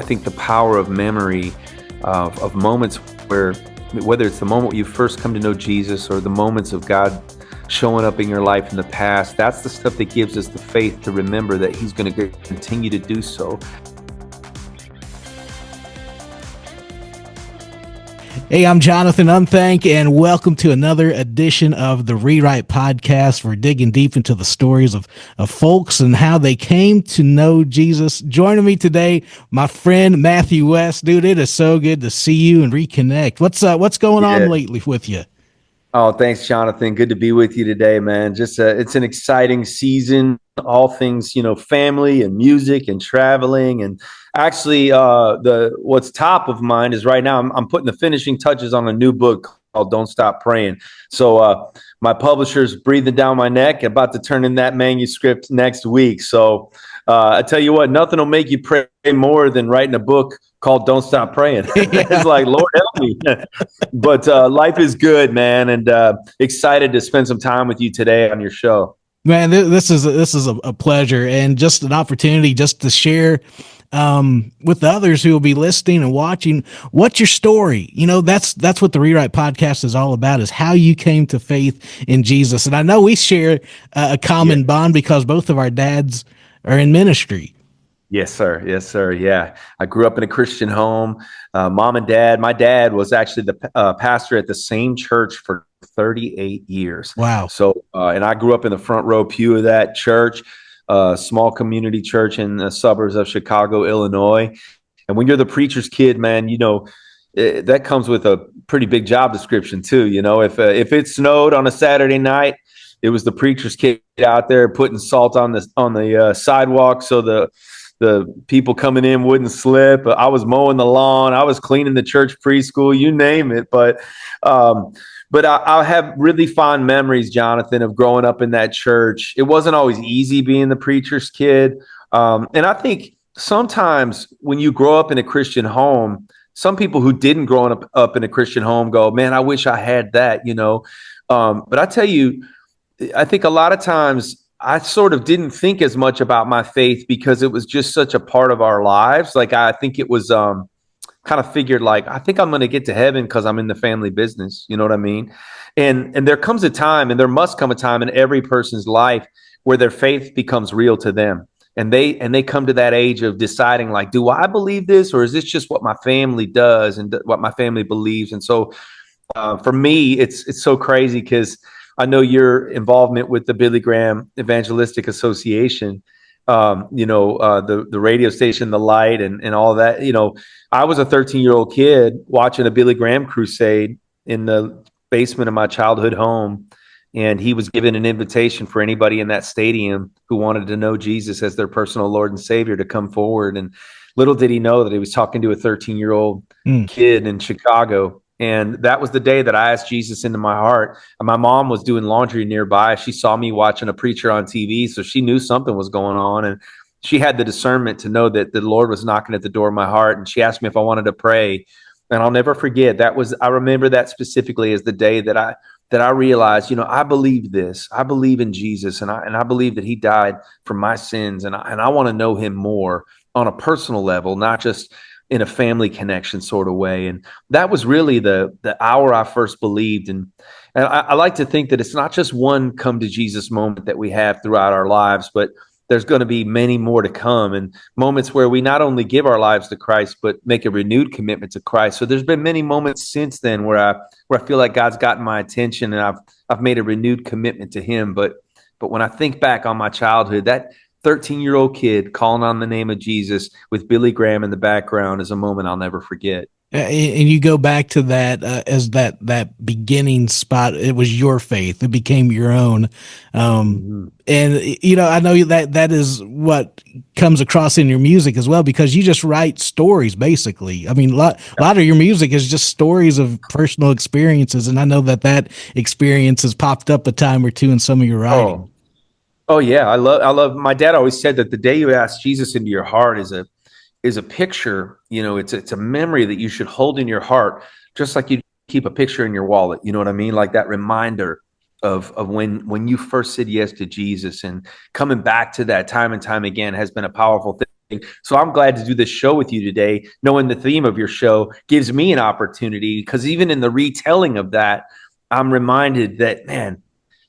I think the power of memory, of moments where, whether it's the moment you first come to know Jesus or the moments of God showing up in your life in the past, that's the stuff that gives us the faith to remember that He's going to continue to do so. Hey, I'm Jonathan Unthank, and welcome to another edition of the Rewrite Podcast. We're digging deep into the stories of folks and how they came to know Jesus. Joining me today, my friend Matthew West. Dude, it is so good to see you and reconnect. What's going on lately with you? Oh, thanks, Jonathan. Good to be with you today, man. It's an exciting season. All things, family and music and traveling. And actually, what's top of mind is right now I'm putting the finishing touches on a new book called "Don't Stop Praying." So my publisher's breathing down my neck, about to turn in that manuscript next week. So I tell you what, nothing will make you pray more than writing a book called "Don't Stop Praying." It's like, Lord help me. But life is good, man, and excited to spend some time with you today on your show. Man, this is a pleasure and just an opportunity just to share with others who will be listening and watching. What's your story? That's what the Rewrite Podcast is all about, is how you came to faith in Jesus. And I know we share a common bond because both of our dads are in ministry. Yes, sir. Yes, sir. Yeah. I grew up in a Christian home. Mom and dad. My dad was actually the pastor at the same church for 38 years. Wow. So, and I grew up in the front row pew of that church, small community church in the suburbs of Chicago, Illinois. And when you're the preacher's kid, man, that comes with a pretty big job description too. If it snowed on a Saturday night, it was the preacher's kid out there putting salt on the sidewalk so the people coming in wouldn't slip. I was mowing the lawn. I was cleaning the church preschool, you name it. But I have really fond memories, Jonathan, of growing up in that church. It wasn't always easy being the preacher's kid. And I think sometimes when you grow up in a Christian home, some people who didn't grow up in a Christian home go, man, I wish I had that, But I tell you, I think a lot of times I sort of didn't think as much about my faith because it was just such a part of our lives. Like, I think it was kind of figured like, I think I'm going to get to heaven because I'm in the family business. You know what I mean? And there comes a time, and there must come a time in every person's life where their faith becomes real to them. And they come to that age of deciding, like, do I believe this, or is this just what my family does and what my family believes? And so for me, it's so crazy because I know your involvement with the Billy Graham Evangelistic Association, the radio station, The Light, and all that. I was a 13-year-old kid watching a Billy Graham crusade in the basement of my childhood home. And he was given an invitation for anybody in that stadium who wanted to know Jesus as their personal Lord and Savior to come forward. And little did he know that he was talking to a 13-year-old kid in Chicago. And that was the day that I asked Jesus into my heart. And my mom was doing laundry nearby. She saw me watching a preacher on TV, so she knew something was going on. And she had the discernment to know that the Lord was knocking at the door of my heart. And she asked me if I wanted to pray. And I'll never forget, I remember that specifically as the day that I realized, I believe this. I believe in Jesus, and I believe that He died for my sins, and I want to know Him more on a personal level, not just in a family connection sort of way. And that was really the hour I first believed. And I like to think that it's not just one come to Jesus moment that we have throughout our lives, but there's going to be many more to come, and moments where we not only give our lives to Christ, but make a renewed commitment to Christ. So there's been many moments since then where I feel like God's gotten my attention and I've made a renewed commitment to Him. But when I think back on my childhood, that 13-year-old kid calling on the name of Jesus with Billy Graham in the background is a moment I'll never forget. And you go back to that as that beginning spot. It was your faith; it became your own. And I know that is what comes across in your music as well, because you just write stories. Basically, I mean, a lot of your music is just stories of personal experiences, and I know that experience has popped up a time or two in some of your writing. Oh yeah, I love. My dad always said that the day you ask Jesus into your heart is a picture. It's a memory that you should hold in your heart, just like you keep a picture in your wallet. You know what I mean? Like that reminder of when you first said yes to Jesus, and coming back to that time and time again has been a powerful So I'm glad to do this show with you today, knowing the theme of your show gives me an opportunity, because even in the retelling of that, I'm reminded that, man,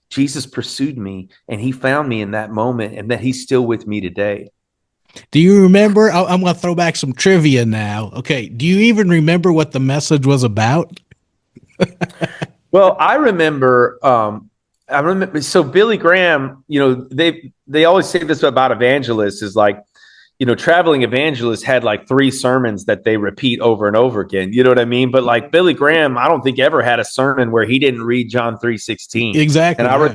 Jesus pursued me and he found me in that moment, and that he's still with me today. Do you remember? I'm going to throw back some trivia now. Okay. Do you even remember what the message was about? Well, I remember, so Billy Graham, they always say this about evangelists is like, traveling evangelists had like three sermons that they repeat over and over again. You know what I mean? But like Billy Graham, I don't think ever had a sermon where he didn't read John 3:16. And Exactly. Yeah.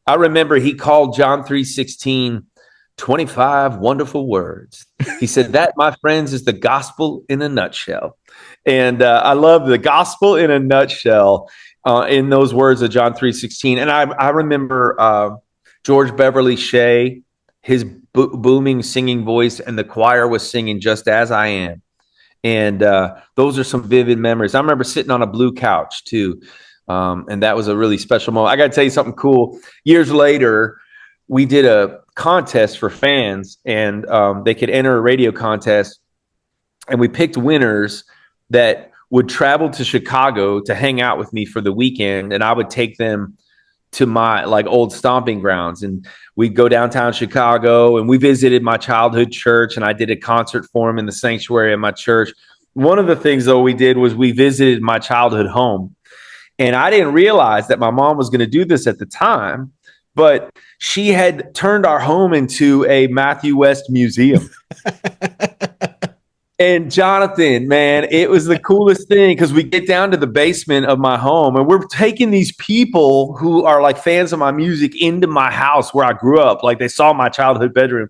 I remember he called John 3:16 25 wonderful words. He said that, my friends, is the gospel in a nutshell. And I love the gospel in a nutshell in those words of John 3:16. And I remember George Beverly Shea, his booming singing voice, and the choir was singing Just As I Am. And those are some vivid memories. I remember sitting on a blue couch too. And that was a really special moment. I got to tell you something cool. Years later, we did a contest for fans, and they could enter a radio contest. And we picked winners that would travel to Chicago to hang out with me for the weekend. And I would take them to my like old stomping grounds, and we'd go downtown Chicago, and we visited my childhood church, and I did a concert for them in the sanctuary of my church. One of the things though we did was we visited my childhood home, and I didn't realize that my mom was going to do this at the time, but she had turned our home into a Matthew West museum. And Jonathan, man, it was the coolest thing, because we get down to the basement of my home, and we're taking these people who are like fans of my music into my house where I grew up. Like, they saw my childhood bedroom.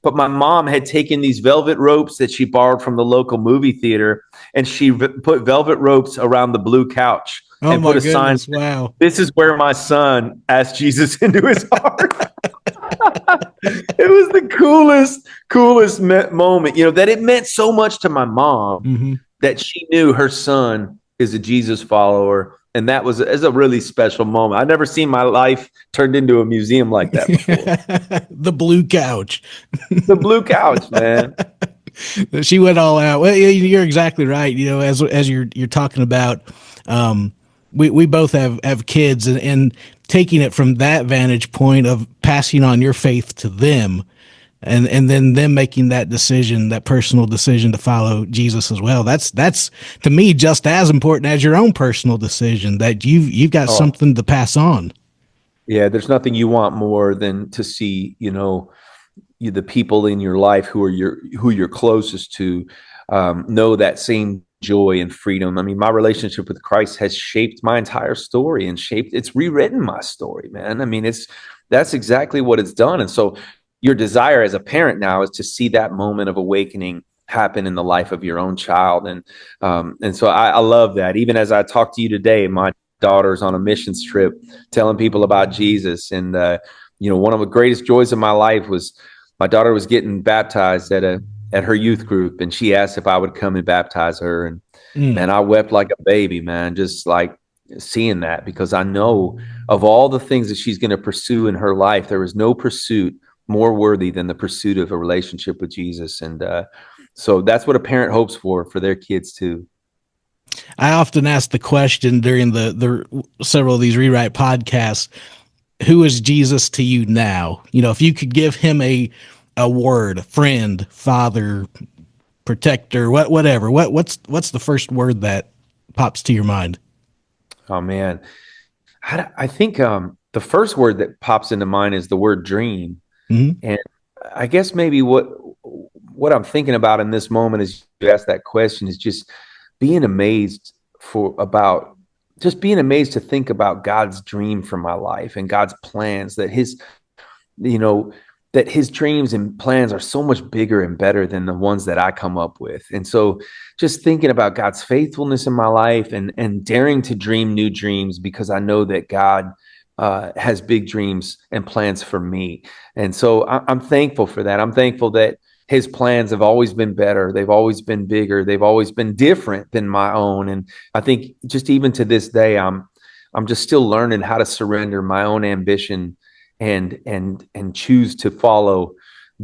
But my mom had taken these velvet ropes that she borrowed from the local movie theater, and she put velvet ropes around the blue couch Oh and my put a sign. goodness. Wow. This is where my son asked Jesus into his heart. It was the coolest moment, that it meant so much to my mom Mm-hmm. that she knew her son is a Jesus follower. And that was a really special moment. I've never seen my life turned into a museum like that before. The blue couch. The blue couch, man. She went all out. Well, you're exactly right. As you're talking about, we both have kids, and taking it from that vantage point of passing on your faith to them, and then them making that decision, that personal decision to follow Jesus as well. That's to me just as important as your own personal decision, that you've got Oh, something to pass on. yeah. There's nothing you want more than to see, the people in your life who you're closest to know that same joy and freedom. I mean, my relationship with Christ has shaped my entire story, and it's rewritten my story, man. I mean, that's exactly what it's done. And so your desire as a parent now is to see that moment of awakening happen in the life of your own child. And so I love that. Even as I talk to you today, my daughter's on a missions trip telling people about Jesus. And, one of the greatest joys of my life was my daughter was getting baptized at her youth group, and she asked if I would come and baptize her. And Mm. man, I wept like a baby, man, just like seeing that, because I know of all the things that she's going to pursue in her life, there is no pursuit more worthy than the pursuit of a relationship with Jesus. And so that's what a parent hopes for their kids too. I often ask the question during the several of these rewrite podcasts: who is Jesus to you now? If you could give him a word, friend, father, protector, whatever, what's the first word that pops to your mind? Oh man, I think the first word that pops into mind is the word dream. Mm-hmm. And I guess maybe what I'm thinking about in this moment as you ask that question is just being amazed to think about God's dream for my life and God's plans, you know, that his dreams and plans are so much bigger and better than the ones that I come up with. And so just thinking about God's faithfulness in my life and daring to dream new dreams, because I know that God has big dreams and plans for me. And so I'm thankful for that. I'm thankful that his plans have always been better. They've always been bigger. They've always been different than my own. And I think just even to this day, I'm just still learning how to surrender my own ambition and choose to follow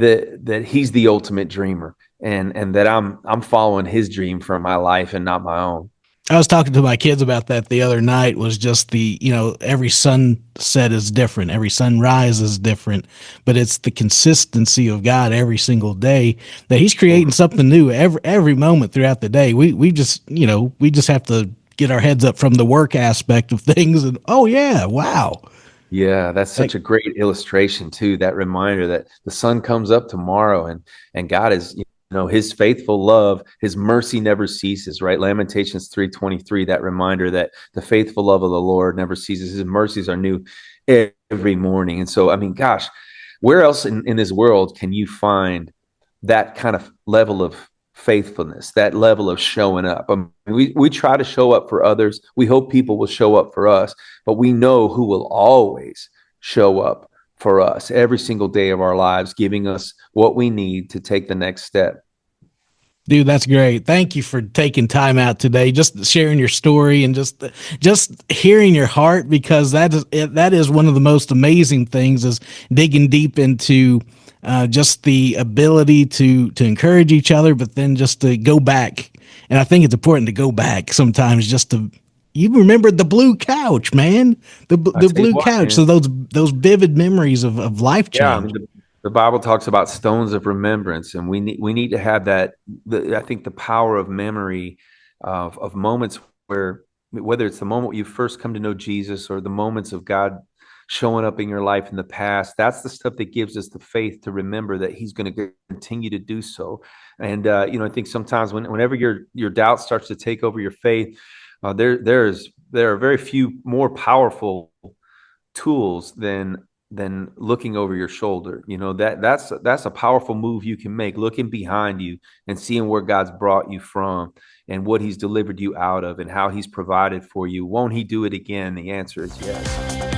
that he's the ultimate dreamer, and that I'm following his dream for my life and not my own. I was talking to my kids about that the other night. Was just the, every sunset is different, every sunrise is different, but it's the consistency of God every single day, that He's creating something new every moment throughout the day. We just have to get our heads up from the work aspect of things, and oh yeah, wow. Yeah, that's Like, such a great illustration too. That reminder that the sun comes up tomorrow, and God is, his faithful love, his mercy never ceases, right? Lamentations 3:23, that reminder that the faithful love of the Lord never ceases. His mercies are new every morning. And so, I mean, gosh, where else in this world can you find that kind of level of faithfulness, that level of showing up? I mean, we try to show up for others. We hope people will show up for us, but we know who will always show up for us every single day of our lives, giving us what we need to take the next step. dude, that's great. Thank you for taking time out today, just sharing your story, and just hearing your heart, because that is one of the most amazing things, is digging deep into just the ability to encourage each other, but then just to go back. And I think it's important to go back sometimes, just to, you remember the blue couch, man, I the tell you blue what, couch. So man. those vivid memories of life Yeah, I change. mean, the Bible talks about stones of remembrance, and we need to have that. I think the power of memory, of moments where, whether it's the moment you first come to know Jesus or the moments of God showing up in your life in the past, that's the stuff that gives us the faith to remember that He's going to continue to do so. And I think sometimes whenever your doubt starts to take over your faith, there are very few more powerful tools than looking over your shoulder. That's a powerful move you can make, looking behind you and seeing where God's brought you from and what He's delivered you out of and how He's provided for you. Won't He do it again? The answer is yes.